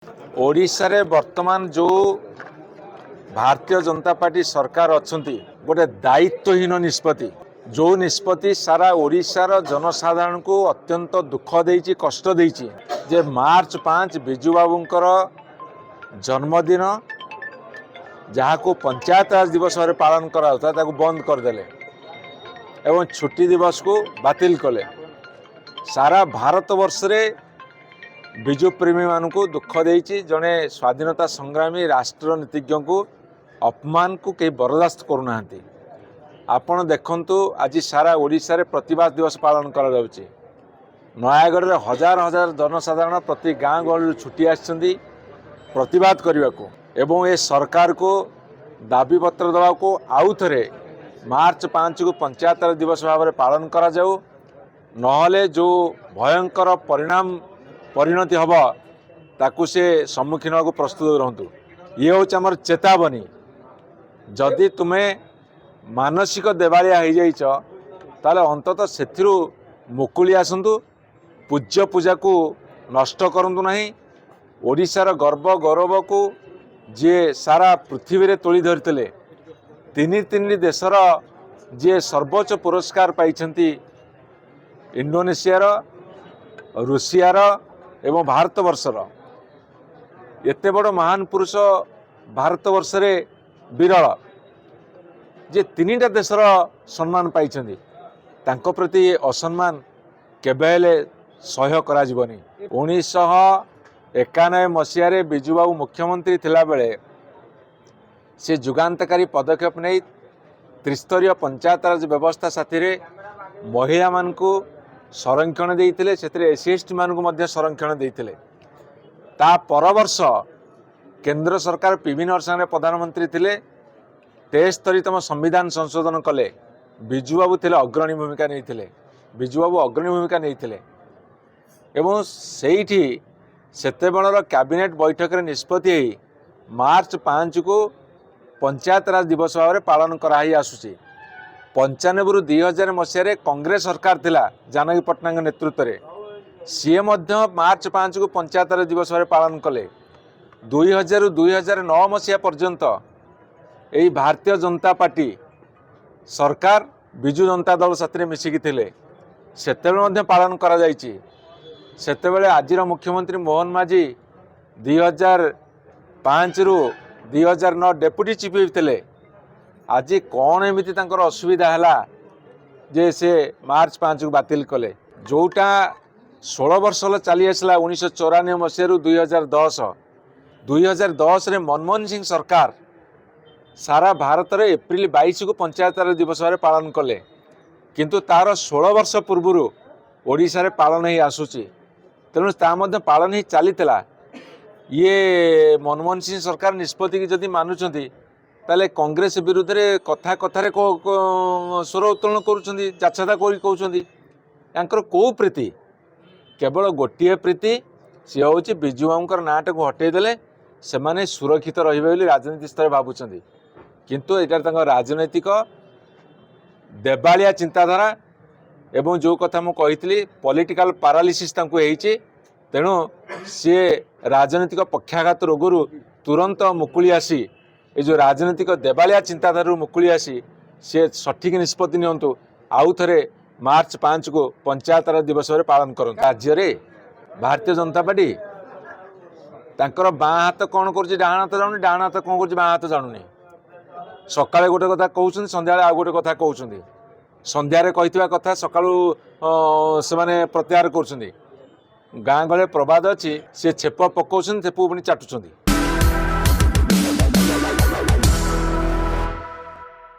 ओडिशा रे वर्तमान जो भारतीय जनता पार्टी सरकार अच्छी गोटे दायित्वहीन निष्पत्ति जो निष्पत्ति सारा ओडिशार जनसाधारण को अत्यंत दुख देइछि कष्ट देइछि जे मार्च 5 बिजू बाबूंकर जन्मदिन जहाँ को पंचायत राज दिवस भाव पालन करा बंद करदेले एवं छुट्टी दिवस को बातिल कले। सारा भारत वर्ष रे बिजु प्रेमी मानक दुख देइछि जड़े स्वाधीनता संग्रामी राष्ट्रनीतिज्ञ को अपमान को कई बर्दाश्त करूना। आपण देखंतु आज सारा ओडिशा रे प्रतिवाद दिवस पालन करा जाउछि। नयागढ़ रे हजार हजार जनसाधारण प्रति गाँ गहली छुट्टी आछंती प्रतिवाद करने को एवं ए सरकार को दाबी पत्र दवा को आउ थे मार्च 5 को पंचायत राज दिवस भाव में पालन करा जाऊ नहले जो भयंकर परिणति हम ताकू से सम्मुखीन होगा प्रस्तुत रहतु। ये हूँ आमर चेतावनी जदि तुम्हें मानसिक देवालिया हो जाइछ ताले अंततः सेथिरु मुकुली आसतु पूज्य पूजा को नष्ट करंतु नहीं। ओडिशार गर्व गौरव को जे सारा पृथ्वी रे तोली धरते तीन देशर जे सर्वोच्च पुरस्कार पाइछंती इंडोनेशियार रूसियार एवं भारतवर्षर एते बड़ महान पुरुष भारतवर्ष रे विरल जे तीनटा देशर सम्मान पाइछंती तांको प्रति असम्मान केबेले सह्य करा जीवनी। 1991 मसीह बिजुबाबू मुख्यमंत्री थिला बेले से जुगांतकारी पदक्षेप नहीं त्रिस्तरीय पंचायत राज व्यवस्था साथी महिला मान को संरक्षण देते एससी एसटी मान को संरक्षण देते। ता पर वर्ष केंद्र सरकार पीवी नरसिंह प्रधानमंत्री थिले 73तम संविधान संशोधन कले। बिजुबाबू थिले अग्रणी भूमिका नहीं बिजुबाबू अग्रणी भूमिका नहीं एवं सेठी सेतेबेलर कैबिनेट बैठक रे निष्पत्ति मार्च 5 को पंचायत राज दिवस भाव में पालन कराई आसुची। 95 रु 2000 मसीह कांग्रेस सरकार थिला जानकी पट्टनायक नेतृत्व में सीए मार्च 5 को पंचायत राज दिवस भाव पालन कले। 2000 रु 2009 मसीहा पर्यंत यही भारतीय जनता पार्टी सरकार बिजु जनता दल साथी मिसिकी थिले सेतेबेले पालन करा जायछि। सेतेबेले आजिर मुख्यमंत्री मोहन माझी 2005 रु 2009 डेप्यूटी चीफ व्हिप थिले। आज कौन एमती असुविधा है जे से मार्च 5 को बातिल कले जोटा 16 वर्ष चली आसला 1994 मसीह रु 2010 रे मनमोहन सिंह सरकार सारा भारत रे एप्रिल 22 को पंचायत राज दिवस भाव पालन कले किंतु तार 16 वर्ष पूर्व ओडिशा रे पालन ही आसुची तेणु पालन ही चली ये मनमोहन सिंह सरकार निष्पत्ति की जदि मानुंट ताले कांग्रेस विरुद्ध रे कथा कथार स्वर उत्तोलन करुँच जाछदा कहते यांकर कौ प्रीति केवल गोटे प्रीति सी हूँ बिजू बाबूंकर नाटा को हटेदेले से माने सुरक्षित रही राजनीति स्तर भावुं किंतु यहाँ राजनैतिक देवालिया चिंताधारा एवं जो कथा मुझे कही पॉलिटिकल पैरालिसिस तेणु सी राजनीतिक पक्षाघात रोगरू तुरंत मुकुली आसी ये जो राजनीतिक देवालिया चिंताधारा मुकुली आसी सी सठिक निष्पत्ति नियंतु आउ थे मार्च 5 को पंचायत राज दिवस भाव पालन करूँ। राज्य रे भारतीय जनता पार्टी तांकर बाँ हाथ कौन कर डाण हाथ जानूनी डाण हाथ कौन कर बाँ हाथ जानूनी सकाଳେ गोटे कथा कहते संध्या आउ गोटे कथा कहते संध्यारे कही कथा सकाळू से माने प्रत्याहार कर गाँ गले प्रवाद अच्छी सी छेप पकाउछन छेप पुणी चाटुछन।